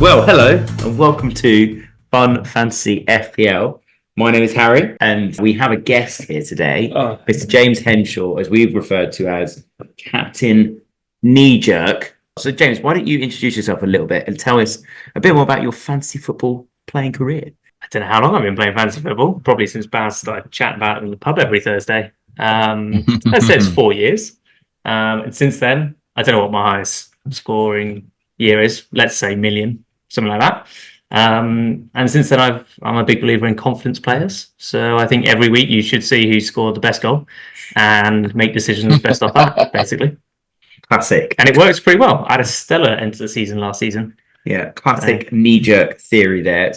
Well, hello and welcome to Fun Fantasy FPL. My name is Harry and we have a guest here today, Mr. James Henshaw, as we've referred to as Captain Kneejerk. So, James, why don't you introduce yourself a little bit and tell us a bit more about your fantasy football playing career? I don't know how long I've been playing fantasy football. Probably since Baz started chatting about it in the pub every Thursday. I'd say it's 4 years. And since then, I don't know what my highest scoring year is. Let's say million, something like that. And since then, I'm a big believer in confidence players. So I think every week you should see who scored the best goal and make decisions based off that, basically. Classic. And it works pretty well. I had a stellar end to the season last season. Yeah, classic knee-jerk theory there.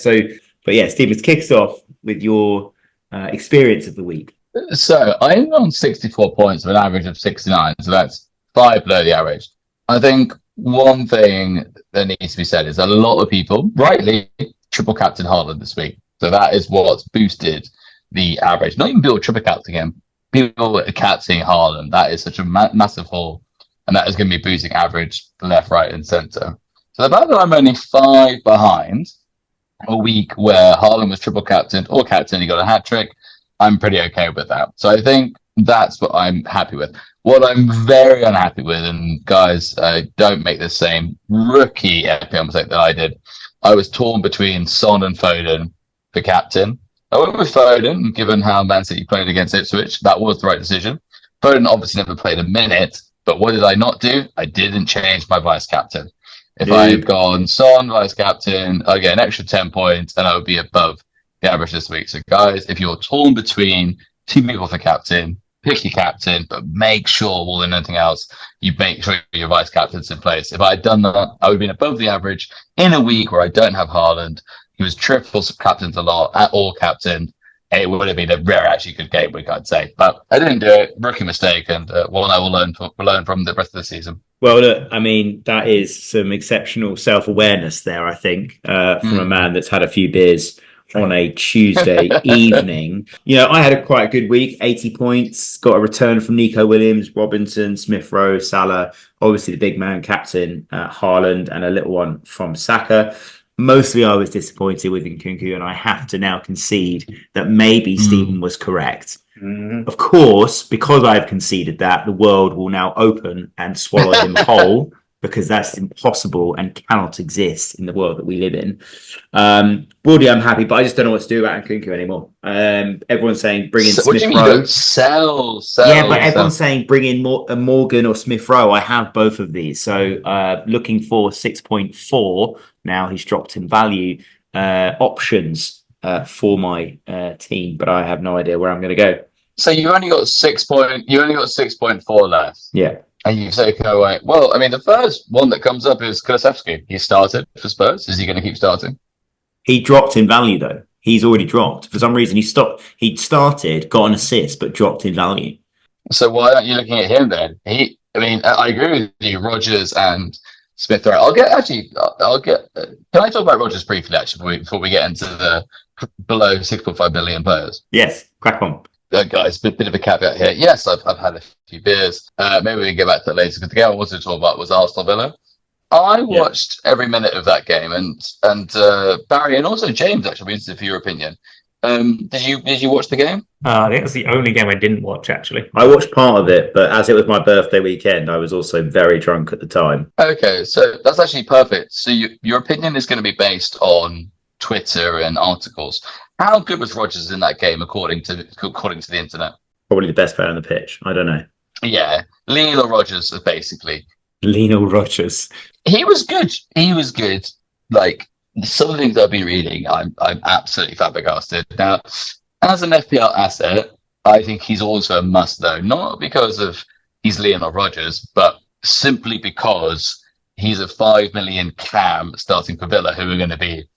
But yeah, Steve, let's kick us off with your experience of the week. So I'm on 64 points with an average of 69, so that's 5 below the average. I think one thing that needs to be said is a lot of people, rightly, triple captain Haaland this week. So that is what's boosted the average. Not even people triple captain him, people captaining Haaland. That is such a massive haul, and that is going to be boosting average left, right, and centre. So the fact that I'm only 5 behind a week where Haaland was triple captain or captain, he got a hat trick, I'm pretty okay with that. So I think that's what I'm happy with. What I'm very unhappy with, and guys, don't make the same rookie FPL mistake that I did. I was torn between Son and Foden for captain. I went with Foden, given how Man City played against Ipswich. That was the right decision. Foden obviously never played a minute, but what did I not do? I didn't change my vice captain. If I had gone Son, vice captain, I get an extra 10 points, and I would be above the average this week. So, guys, if you're torn between 2 people for captain, pick your captain, but make sure more than anything else, you make sure your vice captain's in place. If I had done that, I would have been above the average in a week where I don't have Haaland. He was triple captained a lot, at all captain. It would have been a rare, actually good game week, I'd say. But I didn't do it. Rookie mistake, and one I will learn from the rest of the season. Well, look, I mean, that is some exceptional self-awareness there, I think, from a man that's had a few beers on a Tuesday evening. You know, I had quite a good week, 80 points, got a return from Nico Williams, Robinson, Smith Rowe, Salah, obviously the big man captain, Haaland, and a little one from Saka. Mostly I was disappointed with Nkunku, and I have to now concede that maybe Stephen was correct. Of course, because I've conceded that, the world will now open and swallow him whole, because that's impossible and cannot exist in the world that we live in. Broadly, I'm happy, but I just don't know what to do about Nkunku anymore. Everyone's saying bring in Smith Rowe. Sell. Yeah, but everyone's saying bring in Morgan or Smith Rowe. I have both of these. So looking for 6.4. Now he's dropped in value. Options for my team, but I have no idea where I'm going to go. So you only got 6.4 left. Yeah. And you say, away. Well, I mean, the first one that comes up is Kulusevski. He started for Spurs. Is he going to keep starting? He dropped in value, though. He's already dropped. For some reason, he stopped. He started, got an assist, but dropped in value. So why aren't you looking at him then? I agree with you, Rodgers and Smith Rowe. Can I talk about Rodgers briefly, actually, before we get into the below 6.5 billion players? Yes, crack on. Guys, bit of a caveat here. Yes, I've had a few beers. Maybe we can get back to that later, because the game I wanted to talk about was Arsenal Villa. I watched every minute of that game, and Barry and also James, actually, interested for your opinion. Did you watch the game? I think that's the only game I didn't watch, actually. I watched part of it, but as it was my birthday weekend, I was also very drunk at the time. Okay, so that's actually perfect. So your opinion is going to be based on Twitter and articles. How good was Rodgers in that game, according to the internet? Probably the best player on the pitch. I don't know. Yeah, Lionel Rodgers, basically. Lionel Rodgers. He was good. Like, some of the things I've been reading, I'm absolutely flabbergasted. Now, as an FPL asset, I think he's also a must, though. Not because of he's Lionel Rodgers, but simply because he's a 5 million cam starting for Villa, who are going to be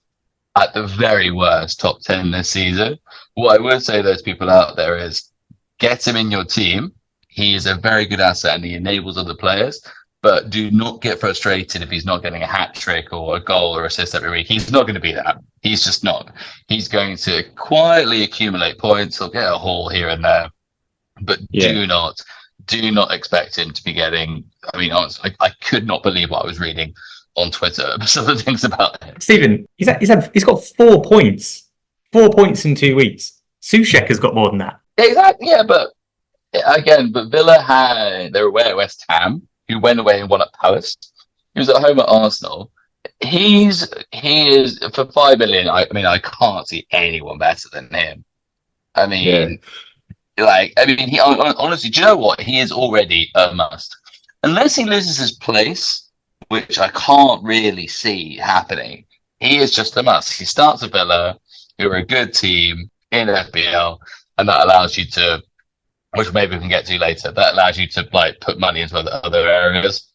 at the very worst top 10 this season. What I would say to those people out there is get him in your team. He is a very good asset and he enables other players, but do not get frustrated if he's not getting a hat trick or a goal or assist every week. He's not going to be that. He's just not. He's going to quietly accumulate points. He'll get a haul here and there, but do not expect him to be getting, I mean, honestly, I could not believe what I was reading on Twitter some of the things about him. Stephen, he's got 4 points. 4 points in 2 weeks. Soucek has got more than that. Exactly, yeah, but Villa they were away at West Ham, who went away and won at Palace. He was at home at Arsenal. He is for 5 million. I can't see anyone better than him. Honestly, do you know what? He is already a must. Unless he loses his place, which I can't really see happening, he is just a must. He starts at Villa, who are a good team in FPL, and that allows you to, which maybe we can get to later, that allows you to put money into other areas.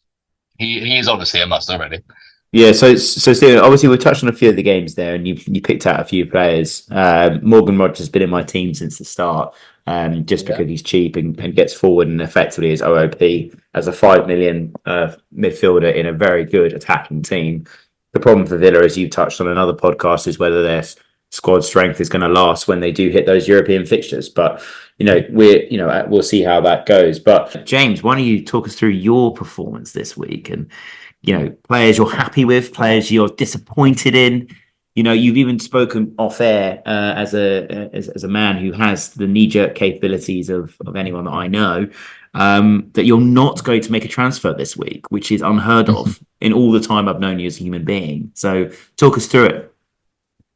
He's obviously a must already. Yeah, so Stephen, obviously we touched on a few of the games there, and you picked out a few players. Morgan Rogers has been in my team since the start, just because he's cheap and gets forward and effectively is OOP as a 5 million midfielder in a very good attacking team. The problem for Villa, as you touched on another podcast, is whether their squad strength is going to last when they do hit those European fixtures. But we'll see how that goes. But James, why don't you talk us through your performance this week and players you're happy with, players you're disappointed in. You've even spoken off air as a man who has the knee-jerk capabilities of anyone that I know, that you're not going to make a transfer this week, which is unheard of in all the time I've known you as a human being. So talk us through it.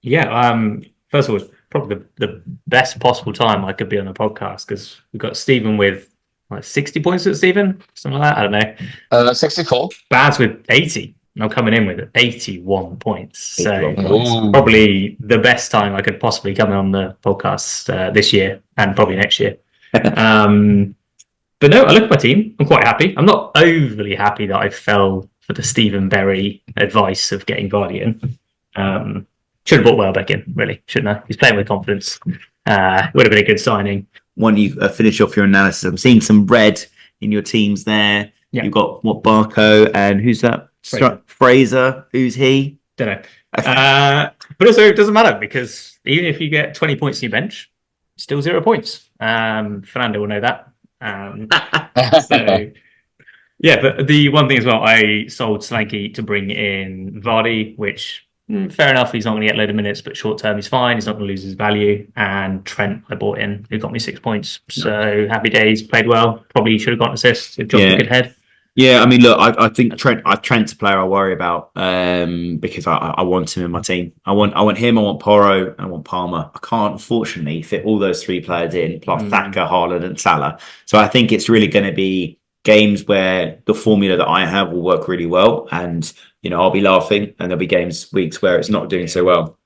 Yeah, first of all, it's probably the best possible time I could be on a podcast, because we've got Stephen with 60 points at Stephen, something like that. I don't know. 64. Bad's with 80. I'm coming in with 81 points. 81 so points. Probably the best time I could possibly come on the podcast this year and probably next year. But no, I look at my team. I'm quite happy. I'm not overly happy that I fell for the Stephen Berry advice of getting Guardian. Should have bought Welbeck in, really, shouldn't I? He's playing with confidence. Would have been a good signing. When you finish off your analysis, I'm seeing some red in your teams there. Yeah. You've got Barco and who's that? Fraser. Who's he? Don't know. But also, it doesn't matter, because even if you get 20 points in your bench, still 0 points. Fernando will know that. But the one thing as well, I sold Solanke to bring in Vardy, which fair enough, he's not going to get a load of minutes, but short term he's fine. He's not going to lose his value. And Trent I bought in, who got me 6 points. So happy days, played well. Probably should have got an assist if John took a good head. Yeah, I mean, look, I think Trent's a player I worry about because I want him in my team. I want him, I want Porro, and I want Palmer. I can't, unfortunately, fit all those 3 players in, plus Thacker, Haaland, and Salah. So I think it's really going to be games where the formula that I have will work really well, and I'll be laughing, and there'll be weeks where it's not doing so well.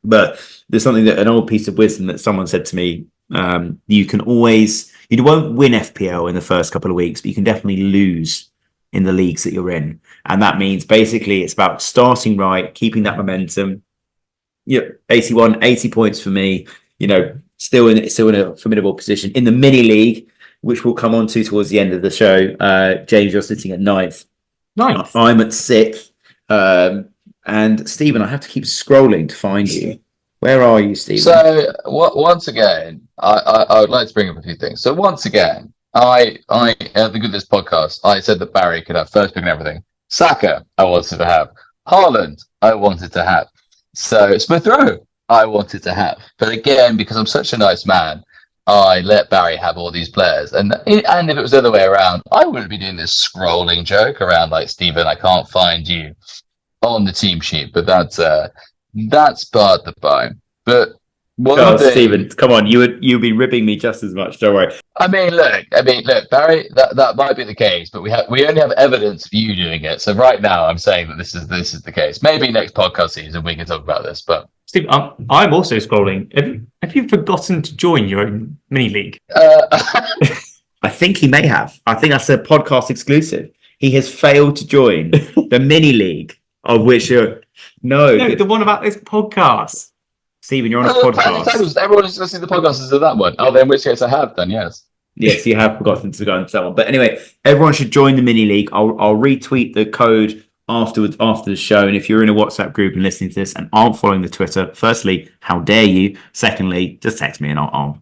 But there's an old piece of wisdom that someone said to me: you won't win FPL in the first couple of weeks, but you can definitely lose in the leagues that you're in. And that means basically it's about starting right, keeping that momentum. 80 points for me, still in a formidable position. In the mini league, which we'll come on to towards the end of the show, James, you're sitting at 9th. I'm at 6th. And Stephen, I have to keep scrolling to find you. Where are you, Stephen? So once again, I would like to bring up a few things. So once again, I at the good of this podcast, I said that Barry could have first pick and everything. Saka, I wanted to have. Haaland, I wanted to have. So Smith Rowe, I wanted to have. But again, because I'm such a nice man, I let Barry have all these players. And if it was the other way around, I wouldn't be doing this scrolling joke around like, Stephen, I can't find you on the team sheet. But that's part the by. But Stephen, come on, you'd be ripping me just as much. Don't worry. I mean, look, Barry, that might be the case, but we only have evidence of you doing it. So right now, I'm saying that this is the case. Maybe next podcast season we can talk about this. But Steve, I'm also scrolling. Have you forgotten to join your own mini league? I think he may have. I think that's a podcast exclusive. He has failed to join the mini league, of which no, the one about this podcast. Stephen, you're on a podcast. Everyone is listening to the podcast is that one. Oh, then in which case I have then, yes. Yes, you have forgotten to go into that one. But anyway, everyone should join the mini league. I'll retweet the code after the show. And if you're in a WhatsApp group and listening to this and aren't following the Twitter, firstly, how dare you? Secondly, just text me and I'll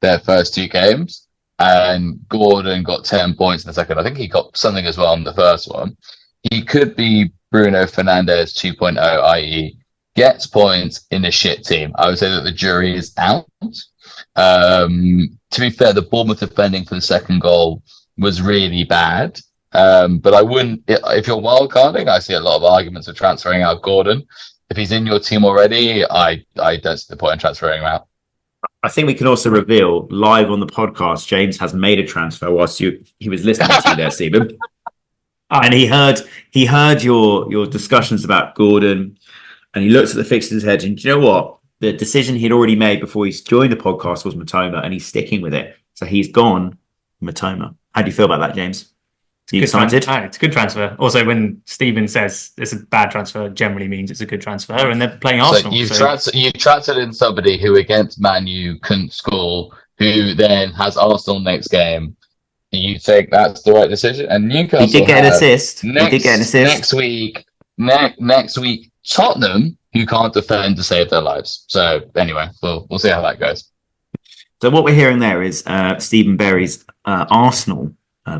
their first 2 games, and Gordon got 10 points in the second. I think he got something as well in the first one. He could be Bruno Fernandes 2.0, i.e., gets points in a shit team. I would say that the jury is out. To be fair, the Bournemouth defending for the second goal was really bad. But I wouldn't, if you're wildcarding, I see a lot of arguments for transferring out Gordon. If he's in your team already, I don't see the point in transferring him out. I think we can also reveal live on the podcast, James has made a transfer whilst he was listening to you there, Stephen. And he heard your discussions about Gordon, and he looked at the fixtures ahead, and do you know what? The decision he'd already made before he joined the podcast was Matoma, and he's sticking with it. So he's gone Matoma. How do you feel about that, James? Are you excited? It's a good transfer. Also, when Stephen says it's a bad transfer, generally means it's a good transfer, and they're playing Arsenal. So you've transferred in somebody who against Man U couldn't score, who then has Arsenal next game. You think that's the right decision? And Newcastle he did get an assist. Next week, Tottenham, who can't defend to save their lives. So anyway, we'll see how that goes. So what we're hearing there is Stephen Berry's Arsenal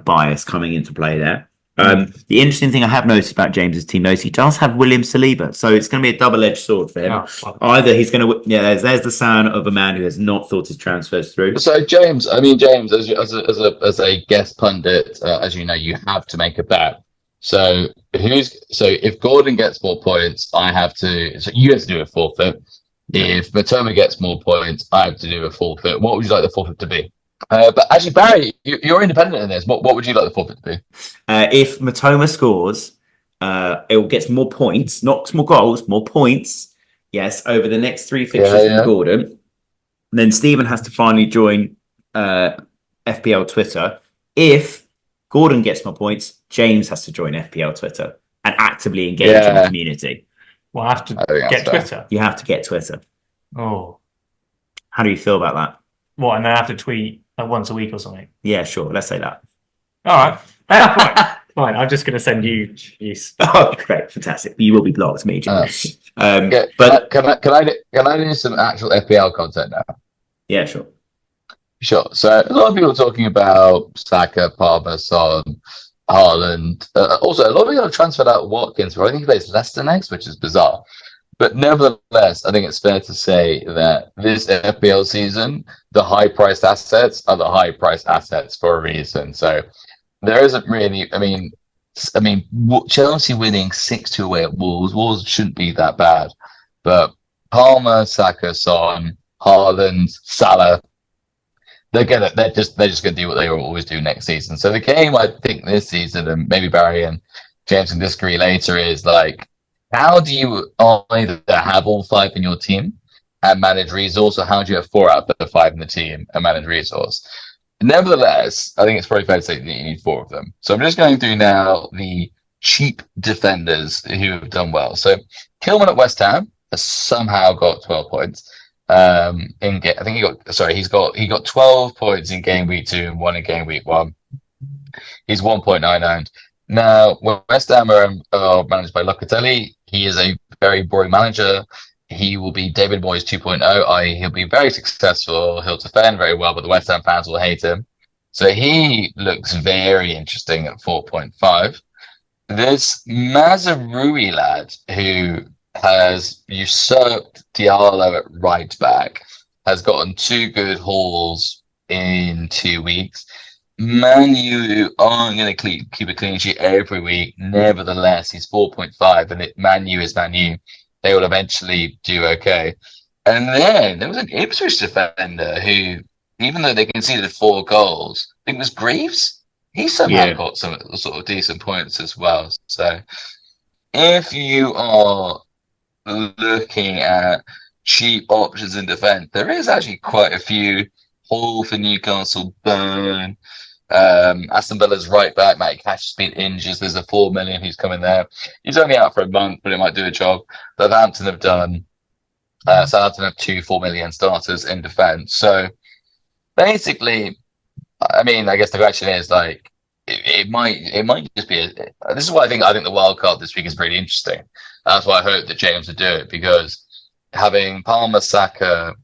bias coming into play there. The interesting thing I have noticed about James's team though is he does have William Saliba, so it's going to be a double-edged sword for him. Either he's going to, there's the sound of a man who has not thought his transfers through. So James, as a guest pundit, as you know, you have to make a bet. So if Gordon gets more points, you have to do a forfeit. If Matoma gets more points, I have to do a forfeit. What would you like the forfeit to be? But actually, Barry, you're independent in this. What would you like the forfeit to be? If Matoma scores, it gets more points, not more goals, more points. Yes, over the next 3 fixtures from Gordon. Then Stephen has to finally join FPL Twitter. If Gordon gets more points, James has to join FPL Twitter and actively engage in the community. Well, I have to get Twitter. You have to get Twitter. Oh. How do you feel about that? What, and then I have to tweet once a week or something? Yeah, sure. Let's say that. All right. Fine. I'm just going to send you. Oh, great. Fantastic. You will be blocked immediately. But can I do some actual FPL content now? Yeah, sure. Sure. So a lot of people are talking about Saka, Palmer, Son, Haaland. Also, a lot of people have transferred out Watkins, but I think he plays Leicester next, which is bizarre. But nevertheless, I think it's fair to say that this FPL season, the high-priced assets are the high-priced assets for a reason. So there isn't really, I mean, Chelsea winning 6-2 away at Wolves. Wolves shouldn't be that bad. But Palmer, Saka, Son, Haaland, Salah, they're just gonna do what they always do next season. So the game I think this season, and maybe Barry and James can disagree later, is like, how do you either have all 5 in your team and manage resource, or how do you have 4 out of the 5 in the team and manage resource? Nevertheless, I think it's probably fair to say that you need 4 of them. So I'm just going through now the cheap defenders who have done well. So Kilman at West Ham has somehow got 12 points. He's got 12 points in game week 2 and 1 in game week 1. He's 1.9 owned. Now, West Ham are managed by Locatelli. He is a very boring manager. He will be David Moyes 2.0, i.e. he'll be very successful. He'll defend very well, but the West Ham fans will hate him. So he looks very interesting at 4.5. This Mazraoui lad who has usurped Diallo at right back has gotten 2 good hauls in 2 weeks. Man U aren't going to keep a clean sheet every week. Nevertheless, he's 4.5, and Man U is Man U. They will eventually do okay. And then there was an Ipswich defender who, even though they conceded 4 goals, I think it was Greaves. He somehow got some sort of decent points as well. So if you are looking at cheap options in defence, there is actually quite a few. Hall for Newcastle, Burn. Aston Villa's right back, Matty Cash has been injured. There's a 4 million who's coming there. He's only out for a month, but it might do a job. Southampton have done. Southampton have 2 4 million starters in defence. So basically, I mean, I guess the question is like, it might just be. This is why I think the wild card this week is pretty interesting. That's why I hope that James would do it, because having Palmer, Saka,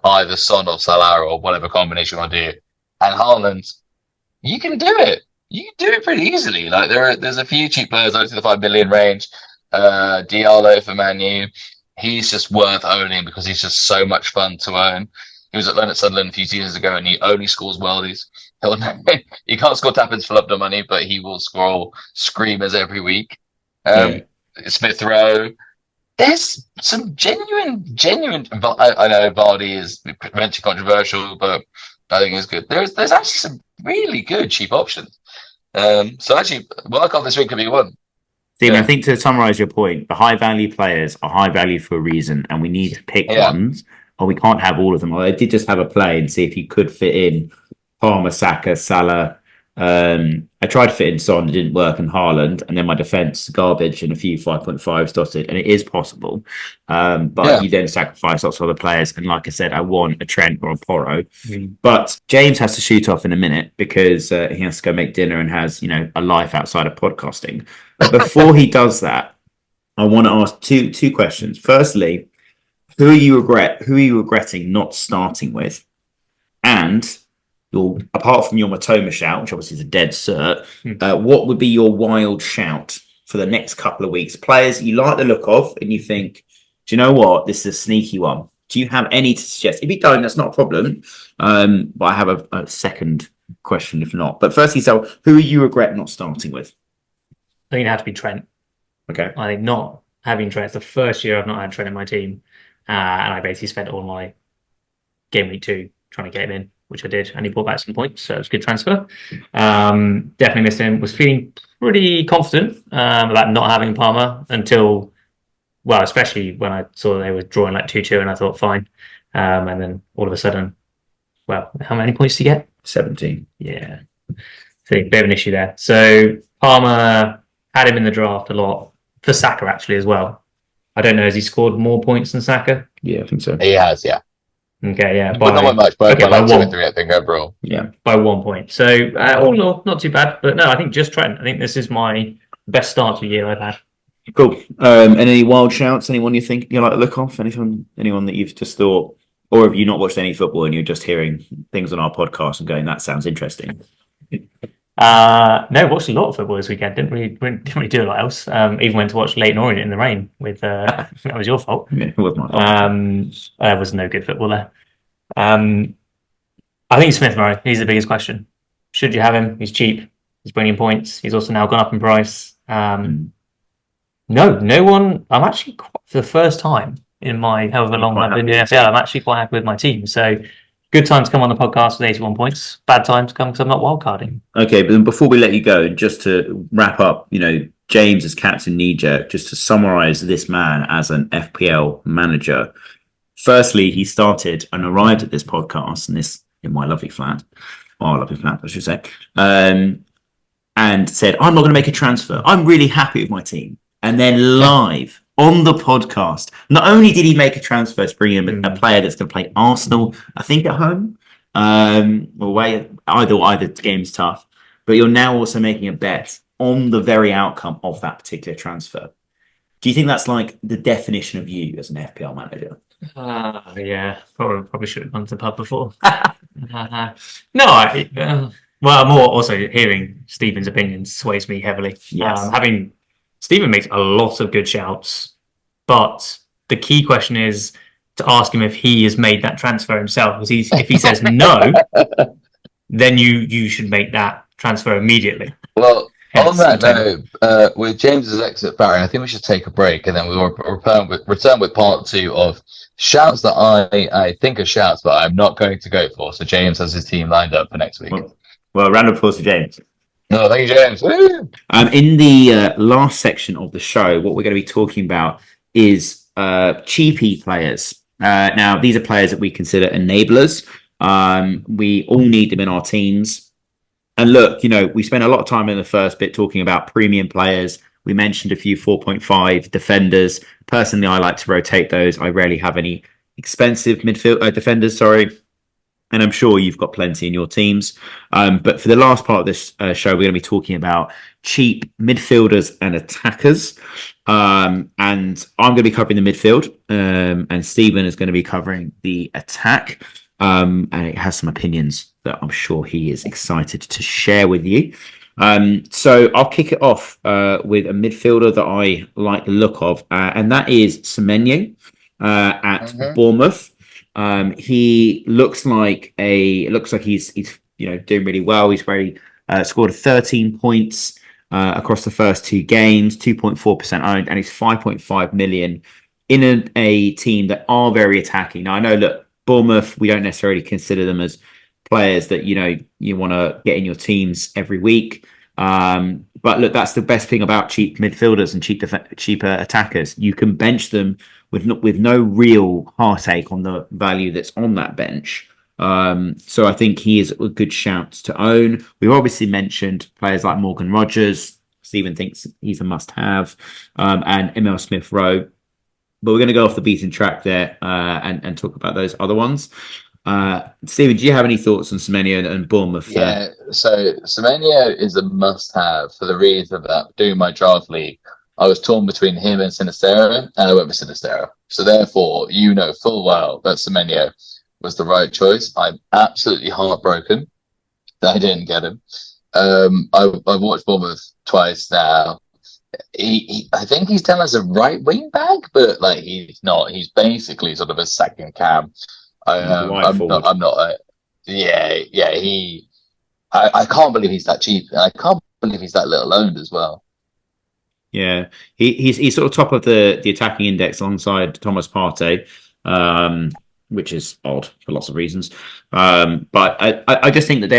either Son or Salah or whatever combination you want to do. And Haaland, you can do it. You can do it pretty easily. Like there's a few cheap players up to the 5 million range. Diallo for Man U. He's just worth owning because he's just so much fun to own. He was at Leonard Sunderland a few seasons ago, and he only scores worldies. He can't score tap-ins for love nor money, but he will score screamers every week. Smith Rowe. There's some genuine. I know Vardy is potentially controversial, but I think it's good. There's actually some really good cheap options. So actually, wildcard this week could be one. Stephen, I think to summarise your point, the high value players are high value for a reason, and we need to pick ones, or we can't have all of them. I did just have a play and see if you could fit in Palmer, Saka, Salah. I tried to fit in Son, it didn't work, and Haaland, and then my defence garbage and a few 5.5s dotted, and it is possible. But you then sacrifice lots of other players, and like I said, I want a Trent or a Porro. But James has to shoot off in a minute because he has to go make dinner and has a life outside of podcasting. But before he does that, I want to ask two questions. Firstly, who are you regretting not starting with? And apart from your Matoma shout, which obviously is a dead cert, what would be your wild shout for the next couple of weeks? Players you like the look of and you think, do you know what? This is a sneaky one. Do you have any to suggest? If you don't, that's not a problem. But I have a second question if not. But firstly, so who are you regret not starting with? I think it had to be Trent. Okay. I think not having Trent, it's the first year I've not had Trent in my team. And I basically spent all my game week 2 trying to get him in, which I did, and he brought back some points, so it was a good transfer. Definitely missed him. Was feeling pretty confident about not having Palmer until, well, especially when I saw they were drawing like 2-2, and I thought, fine. And then all of a sudden, well, how many points did you get? 17. Yeah. So a bit of an issue there. So Palmer had him in the draft a lot, for Saka actually as well. I don't know, has he scored more points than Saka? Yeah, I think so. He has, yeah. Okay, yeah. But not much, but by like 2 or 3, I think, overall. Yeah. By 1 point. So, all in all, not too bad. But no, I think just Trent. I think this is my best start to a year I've had. Cool. And any wild shouts? Anyone you think you like to look off? Anyone that you've just thought, or have you not watched any football and you're just hearing things on our podcast and going, that sounds interesting? No, watched a lot of football this weekend. Didn't really do a lot else. Even went to watch Leyton Orient in the rain with that was your fault. Yeah, it was my fault. There was no good football there. I think Smith Rowe. He's the biggest question. Should you have him? He's cheap. He's bringing points. He's also now gone up in price. No one. I'm actually for the first time in my however long I've been doing FPL, I'm actually quite happy with my team. So. Good time to come on the podcast with 81 points. Bad time to come because I'm not wildcarding. Okay, but then before we let you go, just to wrap up, James as Captain Kneejerk, just to summarise this man as an FPL manager. Firstly, he started and arrived at this podcast in my lovely flat, our lovely flat, I should say, and said, I'm not going to make a transfer. I'm really happy with my team. And then live on the podcast, not only did he make a transfer to bring in a player that's going to play Arsenal, I think at home, away, either game's tough, but you're now also making a bet on the very outcome of that particular transfer. Do you think that's like the definition of you as an FPL manager? Yeah, probably should have gone to the pub before. No, well, more also hearing Stephen's opinions sways me heavily. Yes. Stephen makes a lot of good shouts, but the key question is to ask him if he has made that transfer himself. Because if he says no, then you should make that transfer immediately. Well, on that note, with James's exit, Barry, I think we should take a break and then we'll return with part 2 of shouts that I think are shouts, but I'm not going to go for. So James has his team lined up for next week. Well, round of applause to James. No, thank you, James. Woo! In the last section of the show, what we're going to be talking about is cheapy players. Now, these are players that we consider enablers. We all need them in our teams. And look, we spent a lot of time in the first bit talking about premium players. We mentioned a few 4.5 defenders. Personally, I like to rotate those. I rarely have any expensive midfield defenders, and I'm sure you've got plenty in your teams. But for the last part of this show, we're going to be talking about cheap midfielders and attackers. And I'm going to be covering the midfield, and Stephen is going to be covering the attack. And it has some opinions that I'm sure he is excited to share with you. So I'll kick it off with a midfielder that I like the look of, and that is Semenyo at Bournemouth. He looks like he's doing really well. He's scored 13 points across the first 2 games, 2.4% owned, and he's 5.5 million in a team that are very attacking. Now I know, look, Bournemouth, we don't necessarily consider them as players that you want to get in your teams every week. But look, that's the best thing about cheap midfielders and cheaper attackers. You can bench them with no real heartache on the value that's on that bench. So I think he is a good shout to own. We've obviously mentioned players like Morgan Rogers. Stephen thinks he's a must-have, and Emil Smith-Rowe. But we're going to go off the beaten track there and talk about those other ones. Stephen, do you have any thoughts on Semenyo and Bournemouth? Yeah, so Semenyo is a must-have for the reason that doing my draft league, I was torn between him and Sinistero, and I went with Sinistero. So therefore, you know full well that Semenyo was the right choice. I'm absolutely heartbroken that I didn't get him. I've watched Bournemouth twice now. I think he's done as a right wing back, but like he's not. He's basically sort of a second cam. I'm not. I can't believe he's that cheap, and I can't believe he's that little owned as well. Yeah, he's sort of top of the attacking index alongside Thomas Partey, which is odd for lots of reasons. But I just think that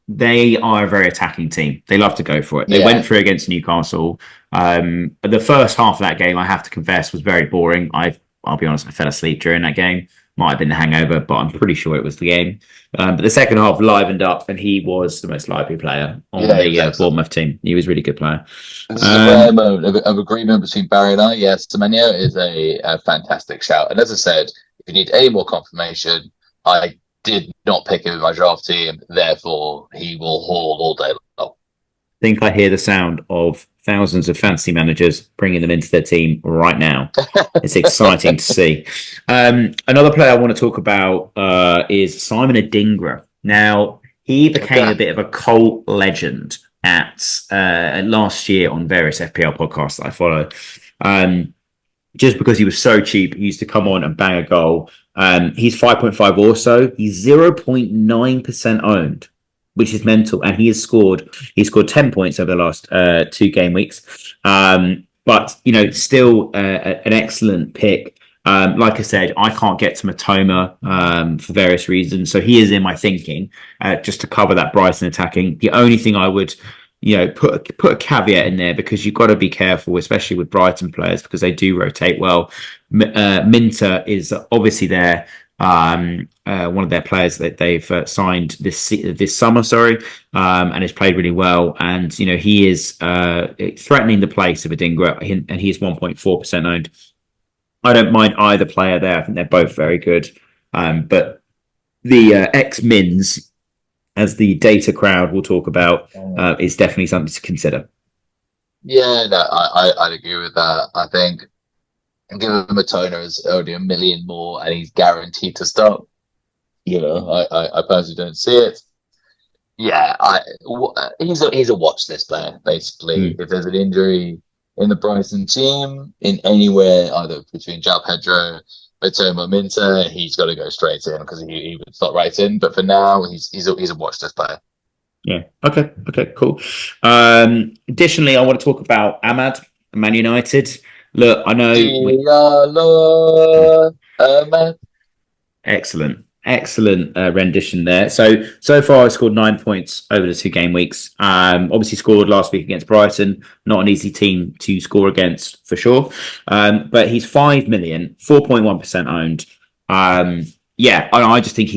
they are a very attacking team. They love to go for it. They went for it against Newcastle. The first half of that game, I have to confess, was very boring. I'll be honest, I fell asleep during that game. Might have been the hangover, but I'm pretty sure it was the game. But the second half livened up, and he was the most lively player on the Bournemouth team. He was a really good player. This is a rare moment of agreement between Barry and I. Yes, Semenyo is a fantastic shout. And as I said, if you need any more confirmation, I did not pick him in my draft team. Therefore, he will haul all day long. I think I hear the sound of thousands of fantasy managers bringing them into their team right now. It's exciting to see. Another player I want to talk about is Simon Adingra. Now, he became a bit of a cult legend at last year on various FPL podcasts that I follow. Just because he was so cheap, he used to come on and bang a goal. He's 5.5 also. He's 0.9% owned, which is mental. And he scored 10 points over the last 2 game weeks. But, still an excellent pick. Like I said, I can't get to Matoma for various reasons. So he is in my thinking just to cover that Brighton attacking. The only thing I would put a caveat in there, because you've got to be careful, especially with Brighton players, because they do rotate well. Minter is obviously there. One of their players that they've signed this summer, and has played really well. And he is threatening the place of Adingra, and he is 1.4% owned. I don't mind either player there. I think they're both very good. But the X-Mins, as the data crowd will talk about, is definitely something to consider. Yeah, no, I'd agree with that. I think given Matona is only 1 million more and he's guaranteed to start, I personally don't see it. Yeah, he's a watch list player, basically. If there's an injury in the Brighton team, in anywhere, either between João Pedro, Matoma, Minter, he's got to go straight in because he would slot right in. But for now, he's a watch list player. Yeah. Okay, cool. Additionally, I want to talk about Ahmad, Man United. Look, I know. Ahmad. Excellent rendition there. So far, I scored 9 points over the 2 game weeks. Obviously scored last week against Brighton. Not an easy team to score against for sure. But he's 5 million, 4.1% owned. I just think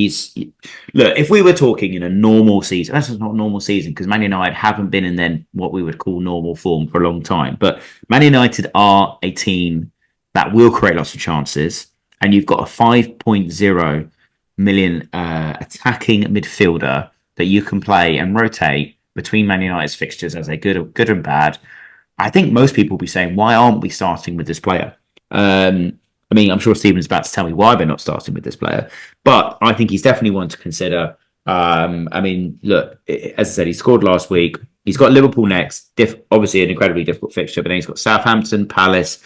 look, if we were talking in a normal season, that's not a normal season because Man United haven't been in then what we would call normal form for a long time. But Man United are a team that will create lots of chances. And you've got a 5.0 million attacking midfielder that you can play and rotate between Man United's fixtures as they good and bad. I think most people will be saying, why aren't we starting with this player? I mean, I'm sure Stephen's about to tell me why they're not starting with this player, but I think he's definitely one to consider. I mean, look, as I said, he scored last week. He's got Liverpool next, obviously an incredibly difficult fixture, but then he's got Southampton, Palace,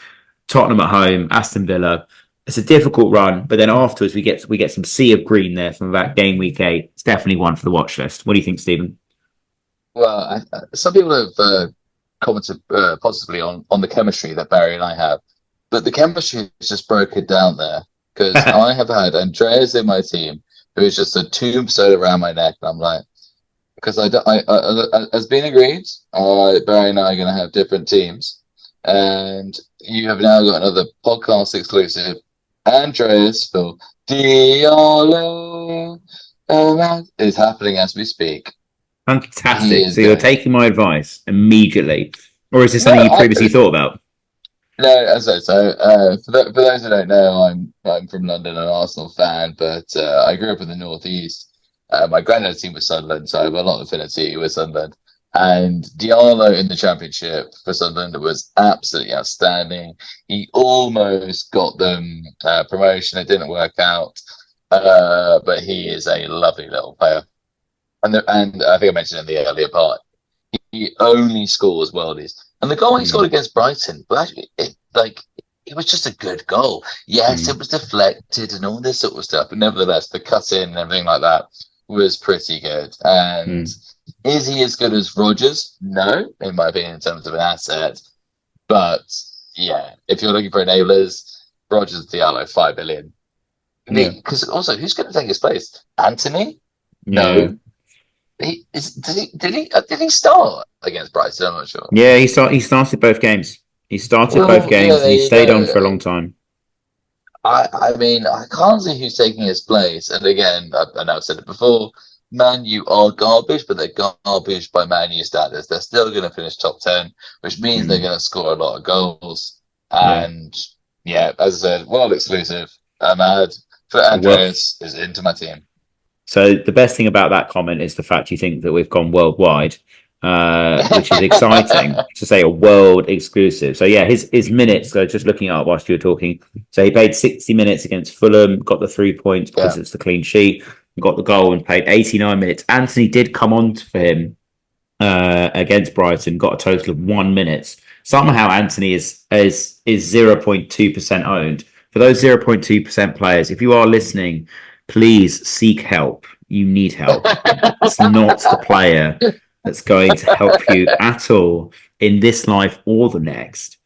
Tottenham at home, Aston Villa. It's a difficult run, but then afterwards we get some sea of green there from about game week 8. It's definitely one for the watch list. What do you think, Stephen? Well, some people have commented positively on the chemistry that Barry and I have, but the chemistry is just broken down there because I have had Andreas in my team who is just a tombstone around my neck, and I'm like, because as been agreed, Barry and I are going to have different teams, and you have now got another podcast exclusive, Andreas for Diallo is happening as we speak. Fantastic. So you're taking my advice immediately, or is this something you previously thought about? No, as I say, for those who don't know, I'm from London, an Arsenal fan, but I grew up in the northeast. My granddad's team was Sunderland, so I have a lot of affinity with Sunderland. And Diallo in the Championship for Sunderland was absolutely outstanding. He almost got them promotion. It didn't work out, but he is a lovely little player. And I think I mentioned in the earlier part, he only scores worldies. And the goal he scored against Brighton, but actually, it was just a good goal. Yes, it was deflected and all this sort of stuff, but nevertheless, the cut in and everything like that was pretty good. And is he as good as Rodgers? No, in my opinion, in terms of an asset. But yeah, if you're looking for enablers, Rodgers, Diallo, 5 billion. Because also, who's going to take his place? Anthony? No. Did he start against Brighton? I'm not sure. Yeah, he started both games. He started both games and he stayed on for a long time. I mean, I can't see who's taking his place. And again, I know I've said it before, Man U are garbage, but they're garbage by Man U standards. They're still going to finish top 10, which means they're going to score a lot of goals. And yeah, as I said, world exclusive. Ahmad for Andreas is into my team. So the best thing about that comment is the fact you think that we've gone worldwide, which is exciting to say a world exclusive. So yeah, his minutes, so just looking up whilst you were talking. So he played 60 minutes against Fulham, got the 3 points because it's the clean sheet, got the goal and played 89 minutes. Anthony did come on for him against Brighton, got a total of 1 minute. Somehow Anthony is 0.2% owned. For those 0.2% players, if you are listening, please seek help. You need help. It's not the player that's going to help you at all in this life or the next.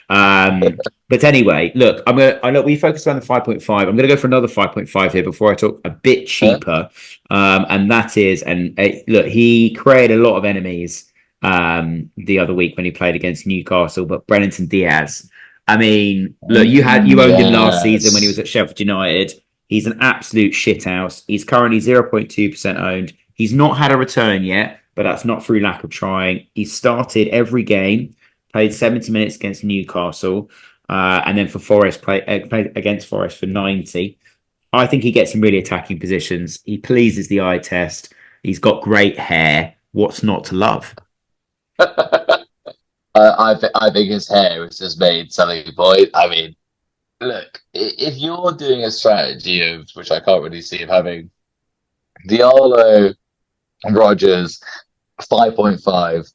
But anyway, look, we focused on the 5.5. I'm going to go for another 5.5 here before I talk a bit cheaper. And that is, look, he created a lot of enemies the other week when he played against Newcastle, but Brennington Diaz. I mean, look, you owned him last season when he was at Sheffield United. He's an absolute shithouse. He's currently 0.2% owned. He's not had a return yet, but that's not through lack of trying. He's started every game, played 70 minutes against Newcastle, and then for Forest, played against Forest for 90. I think he gets some really attacking positions. He pleases the eye test. He's got great hair. What's not to love? I think his hair has just made selling point. I mean, look, if you're doing a strategy of, which I can't really see, of having Diallo and Rodgers 5.5,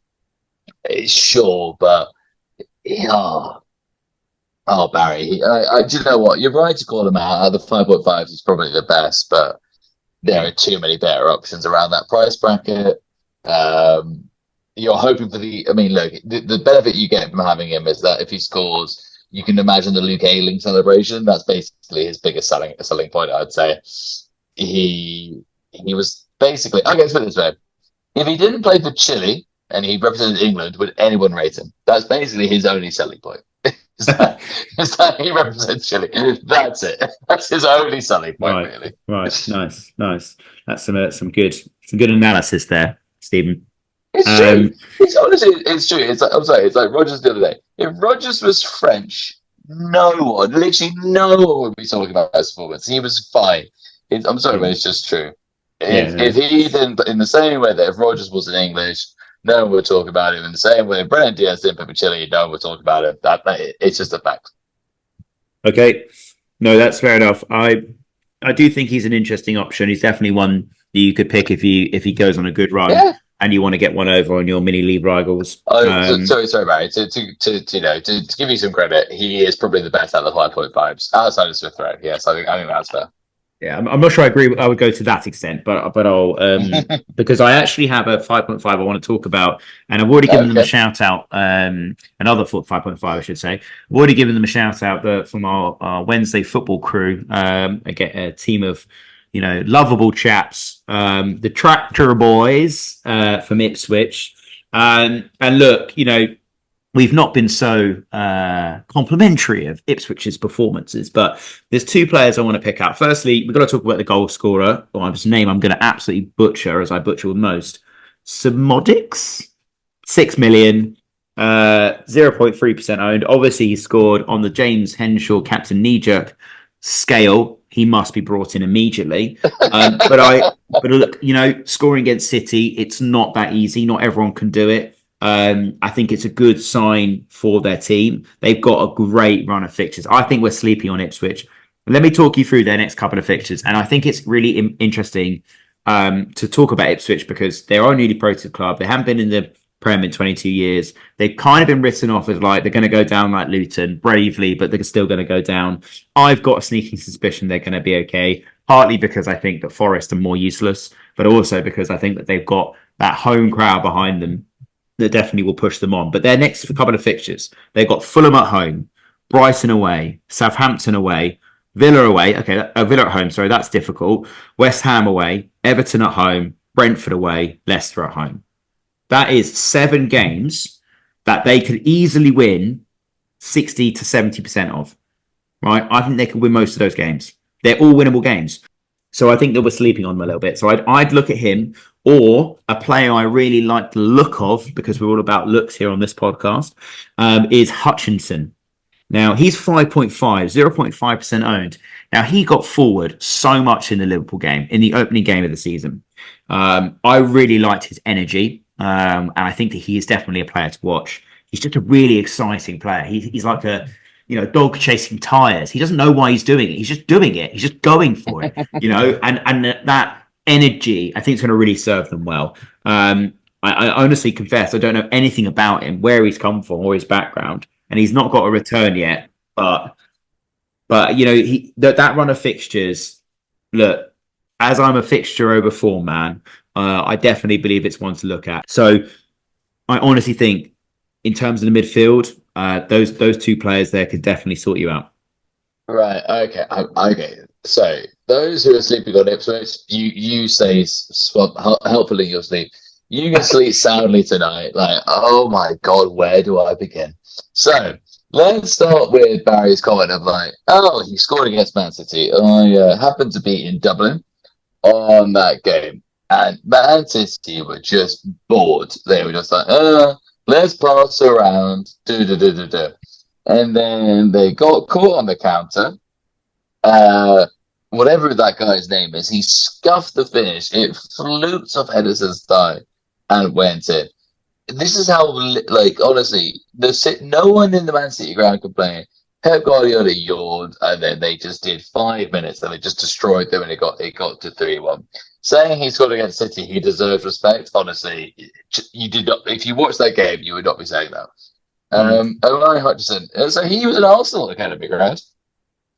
sure, but Barry, do you know what? You're right to call him out. The 5.5 is probably the best, but there are too many better options around that price bracket. You're hoping for I mean, look, the benefit you get from having him is that if he scores, you can imagine the Luke Ayling celebration. That's basically his biggest selling point, I'd say. He was basically, I guess put it this way, if he didn't play for Chile and he represented England, would anyone rate him? That's basically his only selling point. is that he represents Chile. That's it. That's his only selling point, really. Right, nice. That's some good analysis there, Stephen. It's true. It's true. It's like Rodgers the other day. If Rodgers was French, literally no one would be talking about his performance. He was fine. I'm sorry, but it's just true. If he didn't, in the same way that if Rodgers wasn't English, No one will talk about him in the same way. Brennan Diaz didn't pick Chile. No one will talk about it. It's just a fact. Okay, no, that's fair enough. I do think he's an interesting option. He's definitely one that you could pick if he goes on a good run. Yeah. And you want to get one over on your mini league rivals. Sorry, Barry. To give you some credit, he is probably the best out of the 5.5s outside of Smith Rowe. Yes, I think that's fair. Yeah, I'm not sure I agree. I would go to that extent, but I'll because I actually have a 5.5 I want to talk about, and I've already given them a shout out. Another 5.5, I should say. I've already given them a shout out from our Wednesday football crew. A team of lovable chaps, the Tractor Boys from Ipswich, and look, we've not been so complimentary of Ipswich's performances, but there's two players I want to pick out. Firstly, we've got to talk about the goal scorer, or his name I'm going to absolutely butcher, as I butcher with most. Samodix, 6 million, 0.3% owned. Obviously, he scored on the James Henshaw Captain Kneejerk scale. He must be brought in immediately. But look, scoring against City, it's not that easy. Not everyone can do it. I think it's a good sign for their team. They've got a great run of fixtures. I think we're sleeping on Ipswich. Let me talk you through their next couple of fixtures. And I think it's really interesting to talk about Ipswich because they're a newly promoted club. They haven't been in the Prem in 22 years. They've kind of been written off as like they're going to go down like Luton bravely, but they're still going to go down. I've got a sneaking suspicion they're going to be okay, partly because I think that Forest are more useless, but also because I think that they've got that home crowd behind them that definitely will push them on. But their next couple of fixtures, they've got Fulham at home, Brighton away, Southampton away, Villa away. Okay, Villa at home, sorry, that's difficult. West Ham away, Everton at home, Brentford away, Leicester at home. That is 7 games that they could easily win 60 to 70% of, right? I think they could win most of those games. They're all winnable games. So I think that we're sleeping on them a little bit. So I'd look at him, or a player I really like the look of, because we're all about looks here on this podcast, is Hutchinson. Now, he's 5.5, 0.5% owned. Now, he got forward so much in the Liverpool game, in the opening game of the season. I really liked his energy, and I think that he is definitely a player to watch. He's just a really exciting player. He's like a dog chasing tires. He doesn't know why he's doing it. He's just doing it. He's just going for it, and that energy, I think, is going to really serve them well. I honestly confess, I don't know anything about him, where he's come from or his background, and he's not got a return yet. But that run of fixtures, look, as I'm a fixture over form man, I definitely believe it's one to look at. So I honestly think, in terms of the midfield, those two players there could definitely sort you out. Right. Okay. Okay. So those who are sleeping on Ipswich, you say helpfully in your sleep. You can sleep soundly tonight. Like, oh my God, where do I begin? So let's start with Barry's comment of like, oh, he scored against Man City. I happened to be in Dublin on that game, and Man City were just bored. They were just like, let's pass around, and then they got caught on the counter. Whatever that guy's name is, he scuffed the finish. It fluked off Henderson's thigh and went in. This is how, like, honestly, no one in the Man City ground complained. Pep Guardiola yawned, and then they just did 5 minutes, and they just destroyed them, and it got to 3-1. Saying he scored against City, he deserves respect. Honestly, you did not. If you watched that game, you would not be saying that. Omari Hutchinson. So he was an Arsenal academy grad.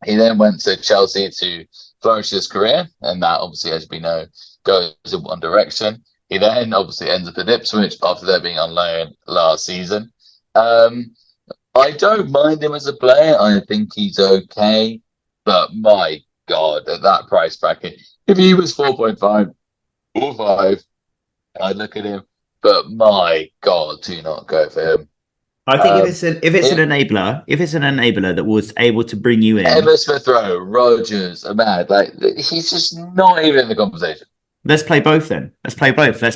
He then went to Chelsea to flourish his career, and that obviously, as we know, goes in one direction. He then obviously ends up at Ipswich after there being on loan last season. I don't mind him as a player. I think he's okay, but my God, at that price bracket, if he was 4.5 or 5, I'd look at him. But my God, do not go for him. I think if it's an enabler that was able to bring you in, Emma Smith Rowe, Rogers, Ahmad, like he's just not even in the conversation. Let's play both then. Let's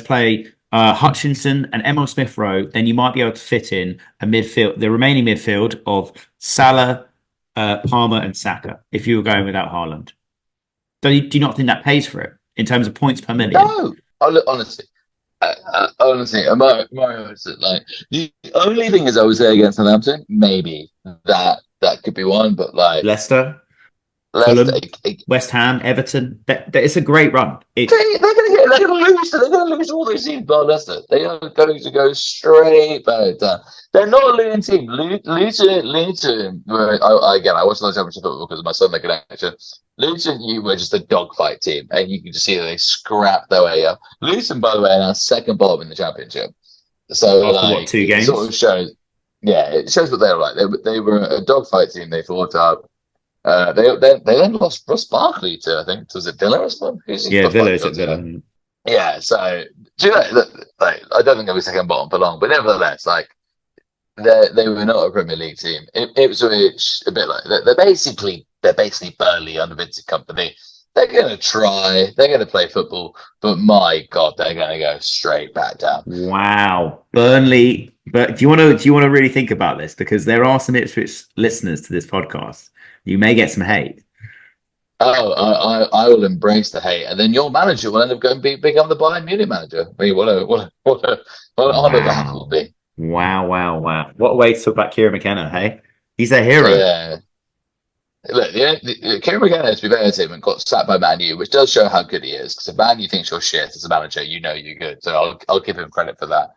play Hutchinson and Emil Smith Rowe. Then you might be able to fit in the remaining midfield of Salah, Palmer, and Saka. If you were going without Haaland, do you not think that pays for it in terms of points per million? No, honestly, Honestly, Mario is like the only thing is I would say against Southampton, maybe that could be one, but like Leicester, Leicester, Fulham, West Ham, Everton. It's a great run. they're gonna lose all these teams, but Leicester, they are going to go straight back down. They're not a Luton team. Luton. Again, I watched a lot of championship football because of my Sunday connection. Luton, you were just a dogfight team, and you can just see that they scrapped their way up. Luton, by the way, are now second bottom in the championship. So, After what, 2 it games? sort of shows. Yeah, it shows what they were like. They were a dogfight team. They fought up. They then lost Ross Barkley to, I think, was it Villa or something? Yeah, Villa is at Villa. Yeah, so do you know, like, I don't think they'll be second bottom for long, but nevertheless, like they were not a Premier League team. Ipswich, a bit like they're basically Burnley under Vincent Company. They're going to try. They're going to play football, but my God, they're going to go straight back down. Wow, Burnley. But do you want to really think about this, because there are some Ipswich listeners to this podcast. You may get some hate. Oh, I will embrace the hate, and then your manager will end up going become the Bayern Munich manager. I mean, what an honor that will be. Wow. What a way to talk about Kieran McKenna, hey? He's a hero. Yeah. Look, Kieran McKenna, to be fair to him, got sacked by Man U, which does show how good he is. Because if Man U thinks you're shit as a manager, you know you're good. So I'll give him credit for that.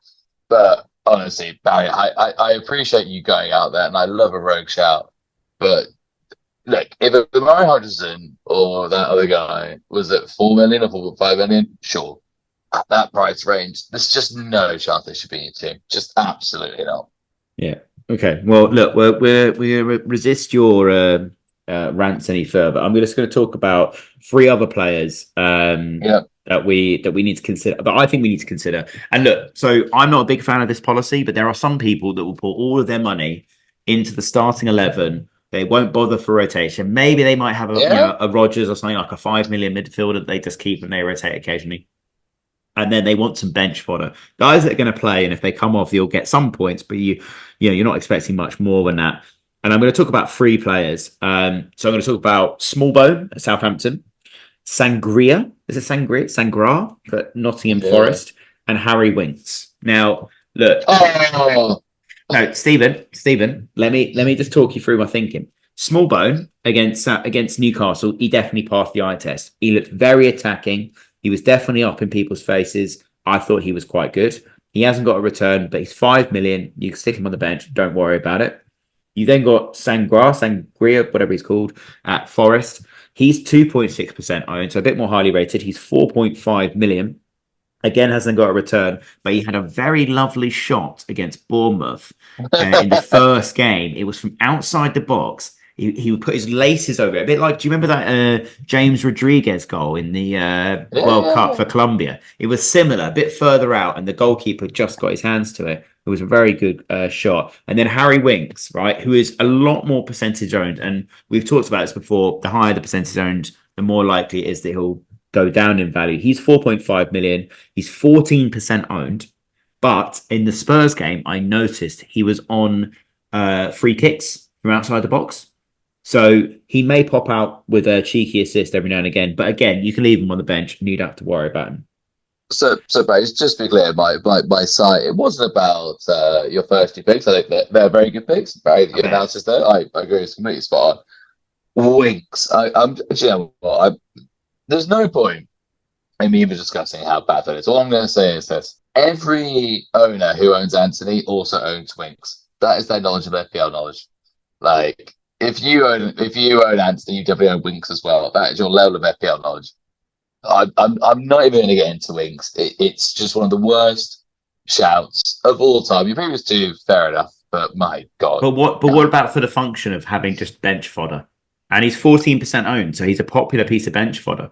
But honestly, Barry, I appreciate you going out there, and I love a rogue shout. But look, if Murray Hodgson or that other guy was at 4 million or 4.5 million, sure. At that price range, there's just no chance they should be in your team. Just absolutely not. Yeah. Okay. Well, look, we resist your rants any further. I'm just going to talk about 3 other players that we need to consider. But I think we need to consider. And look, so I'm not a big fan of this policy, but there are some people that will put all of their money into the starting 11. They won't bother for rotation. Maybe they might have a Rodgers or something like a 5 million midfielder that they just keep and they rotate occasionally. And then they want some bench fodder. Guys that are going to play, and if they come off, you'll get some points, but you're not expecting much more than that. And I'm going to talk about 3 players. So I'm going to talk about Smallbone at Southampton, Sangria. Is it Sangria? Sangra for Nottingham Forest, and Harry Winks. Now, look. No, Stephen, let me just talk you through my thinking. Smallbone against Newcastle, he definitely passed the eye test. He looked very attacking. He was definitely up in people's faces. I thought he was quite good. He hasn't got a return, but he's 5 million. You can stick him on the bench. Don't worry about it. You then got Sangria, whatever he's called, at Forest. He's 2.6% owned, so a bit more highly rated. He's 4.5 million. Again, hasn't got a return, but he had a very lovely shot against Bournemouth in the first game. It was from outside the box. He would put his laces over it. A bit like, do you remember that James Rodriguez goal in the World Cup for Colombia? It was similar, a bit further out, and the goalkeeper just got his hands to it. It was a very good shot. And then Harry Winks, right, who is a lot more percentage owned. And we've talked about this before. The higher the percentage owned, the more likely it is that he'll go down in value. He's 4.5 million. He's 14% owned. But in the Spurs game, I noticed he was on free kicks from outside the box. So he may pop out with a cheeky assist every now and again. But again, you can leave him on the bench and you don't have to worry about him. So, Barry, just to be clear, my site, it wasn't about your first 2 picks. I think they're very good picks. Barry, your analysis there, I agree, it's completely spot on. Winks, there's no point in me even discussing how bad that is. All I'm going to say is this: every owner who owns Anthony also owns Winks. That is their knowledge of FPL knowledge. Like, if you own Anthony, you definitely own Winks as well. That is your level of FPL knowledge. I'm not even going to get into Winks. It's just one of the worst shouts of all time. Your previous 2, fair enough, but my God. But what about for the function of having just bench fodder? And he's 14% owned, so he's a popular piece of bench fodder.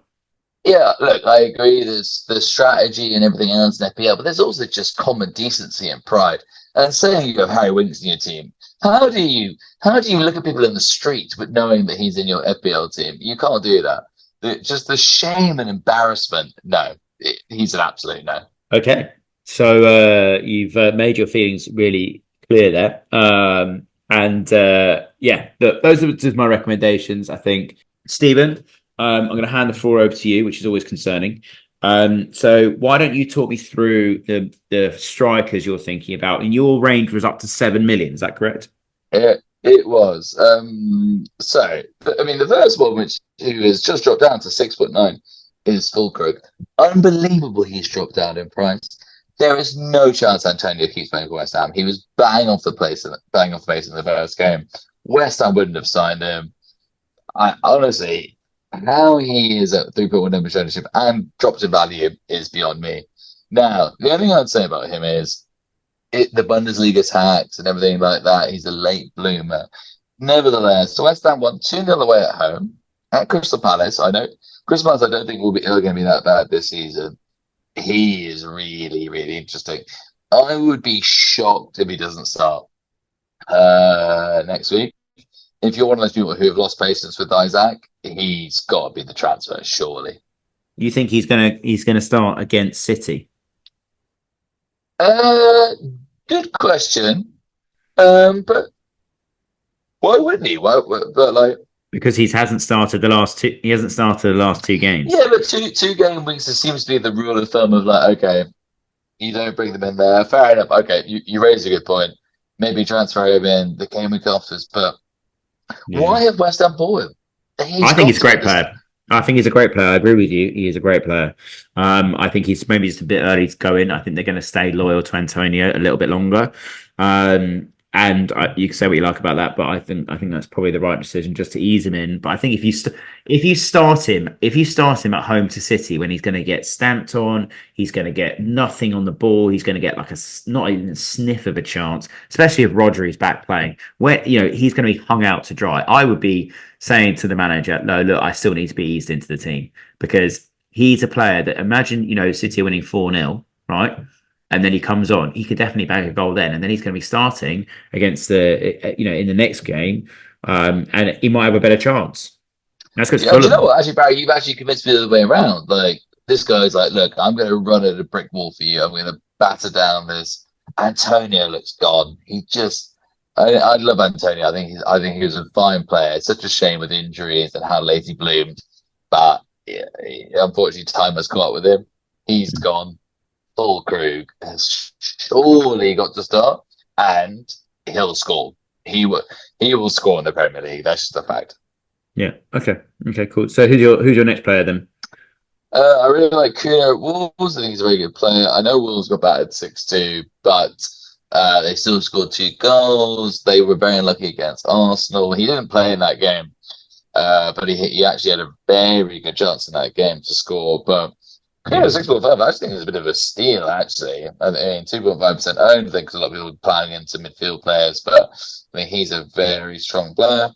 Yeah, look, I agree. There's the strategy and everything else in FPL, but there's also just common decency and pride. And saying you have Harry Winks in your team, how do you look at people in the street with knowing that he's in your FPL team? You can't do that. Just the shame and embarrassment. No, he's an absolute no. Okay, so you've made your feelings really clear there. Look, those are just my recommendations. I think, Stephen, I'm going to hand the floor over to you, which is always concerning. So why don't you talk me through the strikers you're thinking about? And your range was up to 7 million. Is that correct? It was. The first one, who has just dropped down to 6.9, is Fulkrug. Unbelievable he's dropped down in price. There is no chance Antonio keeps playing for West Ham. He was bang off the pace in the first game. West Ham wouldn't have signed him. I honestly, how he is at 3.1 average ownership and dropped in value is beyond me. Now, the only thing I'd say about him is the Bundesliga tax and everything like that. He's a late bloomer. Nevertheless, West Ham won 2-0 away at home at Crystal Palace. I know Crystal Palace, I don't think are going to be that bad this season. He is really, really interesting. I would be shocked if he doesn't start next week. If you're one of those people who have lost patience with Isaac, he's got to be the transfer, surely. You think he's gonna start against City? Good question. But why wouldn't he? Because he hasn't started the last two. He hasn't started the last two games. Yeah, but two game weeks, it seems to be the rule of thumb of okay, you don't bring them in there. Fair enough. Okay, you raise a good point. Maybe transfer him in the game week offers, but why have West Ham bought him? I think he's a great player. I think he's a great player. I agree with you. He is a great player. I think he's maybe just a bit early to go in. I think they're going to stay loyal to Antonio a little bit longer. You can say what you like about that, but I think that's probably the right decision just to ease him in. But I think if you start him at home to City when he's going to get stamped on, he's going to get nothing on the ball. He's going to get not even a sniff of a chance, especially if Rodri's back playing. Where he's going to be hung out to dry. I would be saying to the manager, no, look, I still need to be eased into the team because he's a player that imagine City are winning 4-0, right? And then he comes on, he could definitely bag a goal then. And then he's going to be starting against in the next game. And he might have a better chance. That's because you know what? Actually, Barry, you've actually convinced me the other way around. This guy's look, I'm going to run at a brick wall for you. I'm going to batter down this. Antonio looks gone. I love Antonio. I think he was a fine player. It's such a shame with injuries and how late he bloomed. But unfortunately, time has caught up with him. He's gone. Fulkrug has surely got to start, and he'll score. He will score in the Premier League. That's just a fact. Yeah. Okay, cool. So who's your next player then? I really like Kuno at Wolves. I think he's a very good player. I know Wolves got battered 6-2, but they still scored 2 goals. They were very unlucky against Arsenal. He didn't play in that game, but he actually had a very good chance in that game to score. But 6.5, I think it's a bit of a steal, actually. I mean, 2.5% owned. I think a lot of people are planning into midfield players, but I mean, he's a very strong player.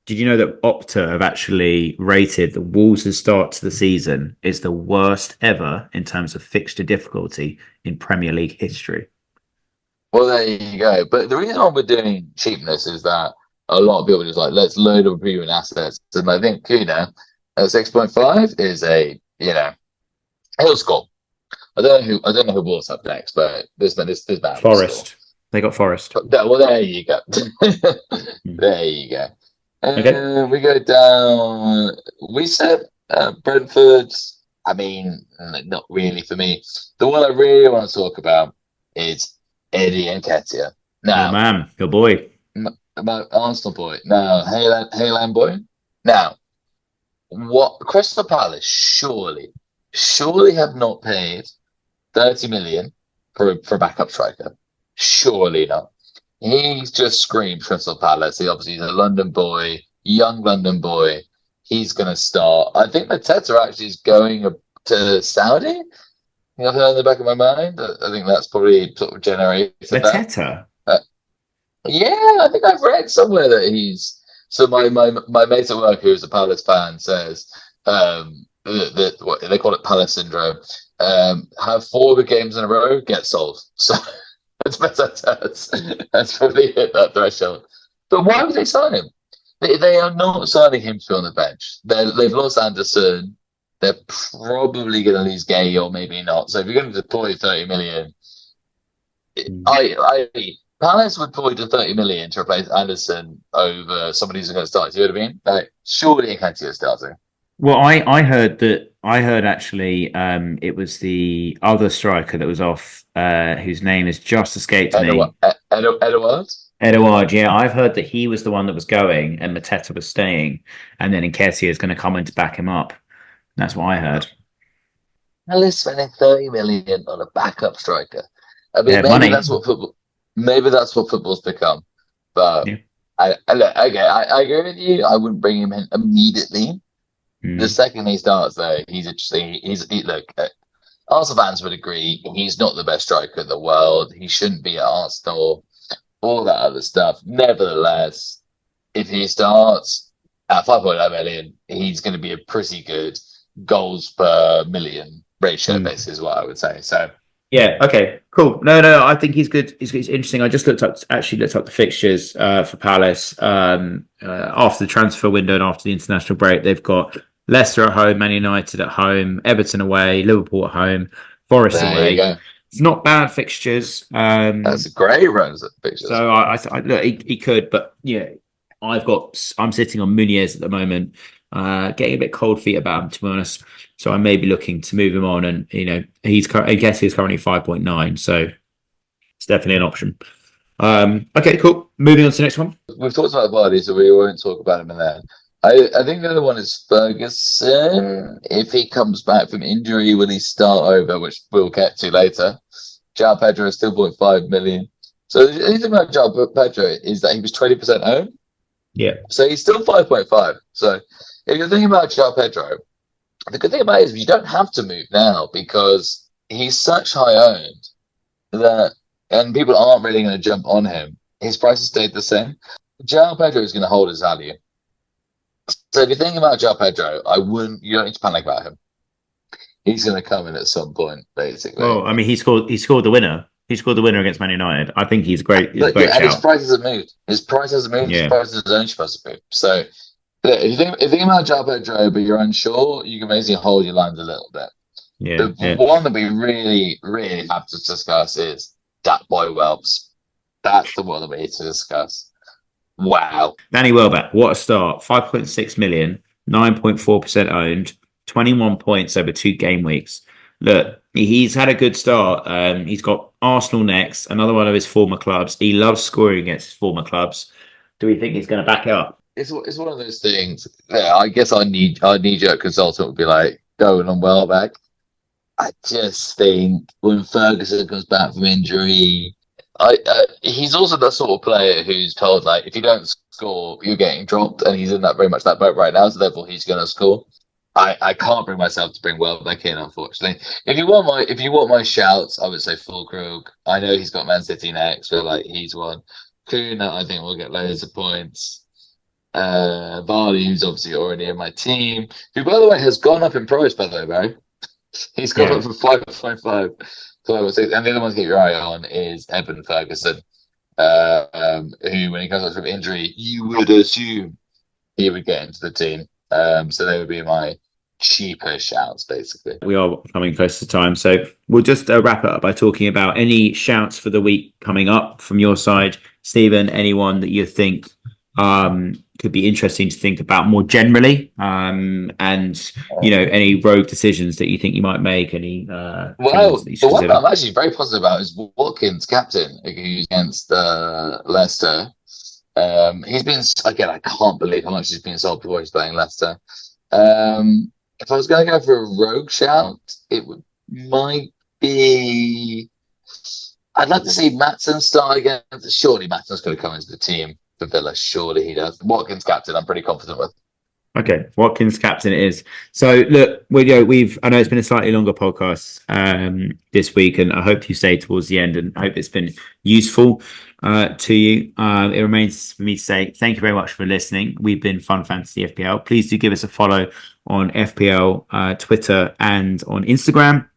Did you know that Opta have actually rated the Wolves' start to the season is the worst ever in terms of fixture difficulty in Premier League history? Well, there you go. But the reason why we're doing cheapness is that a lot of people are just let's load up premium assets. And I think Kuno at 6.5 is he'll score. I don't know who Wolves up next, but this man Forest. They got Forest. Well, there you go. There you go. Okay. We go down. We said Brentford. I mean, not really for me. The one I really want to talk about is Eddie Nketiah. Now, man, your boy. My Arsenal boy. Now, Haaland boy. Now, what Crystal Palace surely have not paid 30 million for a backup striker. Surely not. He's just screamed Crystal Palace. He's a London boy, young London boy. He's going to start. I think Mateta actually is going to Saudi. I've heard in the back of my mind. I think that's probably sort of generated Mateta? Yeah, I think I've read somewhere that he's... So my mate at work, who's a Palace fan, says that what they call it Palace syndrome. Have 4 good games in a row, get sold. So that's probably hit that threshold. But why would they sign him? They are not signing him to be on the bench. They've lost Anderson. They're probably going to lose Gay or maybe not. So if you're going to deploy 30 million, Palace would probably do 30 million to replace Anderson over somebody who's going to start. Do you know what I mean? Surely Nketiah is starting. Well, I heard that I heard actually it was the other striker that was off, whose name has just escaped me. Edward? Edouard, yeah, I've heard that he was the one that was going and Mateta was staying, and then Nketiah is going to come in to back him up. That's what I heard. Palace spending 30 million on a backup striker. I mean, Yeah, money. Maybe that's what football's become. But Yeah. I agree with you. I wouldn't bring him in immediately. The Mm. second he starts, though, he's interesting. Look. Arsenal fans would agree he's not the best striker in the world. He shouldn't be at Arsenal. All that other stuff. Nevertheless, if he starts at 5.9 million, he's going to be a pretty good goals per million ratio basis, is what I would say. So yeah, okay, cool. No, I think he's good. He's interesting. I just looked up the fixtures for Palace after the transfer window and after the international break. They've got Leicester at home, Man United at home, Everton away, Liverpool at home, Forest there away. you go. It's not bad fixtures. That's a great run of pictures. So I look, he could, but yeah, I'm sitting on Muniz at the moment, getting a bit cold feet about him, to be honest. So I may be looking to move him on, and I guess he's currently 5.9, so it's definitely an option. Okay, cool. Moving on to the next one. We've talked about Vardy, so we won't talk about him in there. I think the other one is Ferguson. If he comes back from injury, will he start over, which we'll get to later? João Pedro is still 0.5 million. So the only thing about João Pedro is that he was 20% owned. Yeah. So he's still 5.5. So if you're thinking about João Pedro, the good thing about it is you don't have to move now because he's such high owned that, and people aren't really going to jump on him. His price has stayed the same. João Pedro is going to hold his value. So if you're thinking about João Pedro, you don't need to panic about him. He's going to come in at some point, basically. Well, I mean, he scored the winner. He scored the winner against Man United. I think he's great. And his price hasn't moved. His price hasn't moved. Yeah. His price is only supposed to move. So if you're thinking about João Pedro, but you're unsure, you can basically hold your lines a little bit. Yeah. The one that we really, really have to discuss is that boy Welbs. That's the one that we need to discuss. Wow. Danny Welbeck, what a start. 5.6 million, 9.4% owned, 21 points over 2 game weeks. Look, he's had a good start. He's got Arsenal next, another one of his former clubs. He loves scoring against his former clubs. Do we think he's going to back it up? It's one of those things. Yeah, I guess our knee-jerk consultant would be like, going on Welbeck. I just think when Ferguson comes back from injury, he's also the sort of player who's told, like, if you don't score, you're getting dropped, and he's in very much that boat right now, so therefore he's going to score. I can't bring myself to bring Welbeck in, unfortunately. If you want my shouts, I would say Fulkrug. I know he's got Man City next, but like he's one. Kuna, I think will get loads of points. Vardy, who's obviously already in my team, who by the way has gone up in price, by the way, Barry. He's gone up from 5.5 to 5.6, and the other one to keep your eye on is Evan Ferguson, who, when he comes back from injury, you would assume he would get into the team. So they would be my cheaper shouts, basically. We are coming close to time, so we'll just wrap it up by talking about any shouts for the week coming up from your side, Stephen. Anyone that you think could be interesting to think about more generally, and any rogue decisions that you think you might make. Any the one that I'm actually very positive about is Watkins, captain, who's against Leicester. He's been, again, I can't believe how much he's been sold before he's playing Leicester. If I was going to go for a rogue shout, might be, I'd like to see Maatsen start again. Surely Maatsen's going to come into the team for Villa. Surely he does. Watkins captain, I'm pretty confident with. Okay, Watkins captain it is. So look, I know it's been a slightly longer podcast this week, and I hope you stayed towards the end, and I hope it's been useful to you. It remains for me to say thank you very much for listening. We've been Fun Fantasy FPL. Please do give us a follow on FPL Twitter and on Instagram.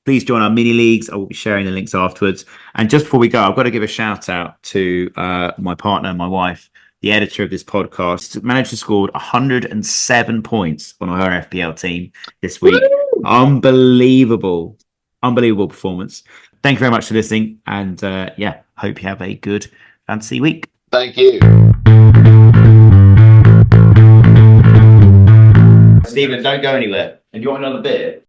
Please join our mini leagues. I will be sharing the links afterwards. And just before we go, I've got to give a shout out to my partner, my wife, the editor of this podcast. Managed to score 107 points on her FPL team this week. Woo! Unbelievable performance. Thank you very much for listening. And hope you have a good fantasy week. Thank you. Stephen, don't go anywhere. And you want another beer?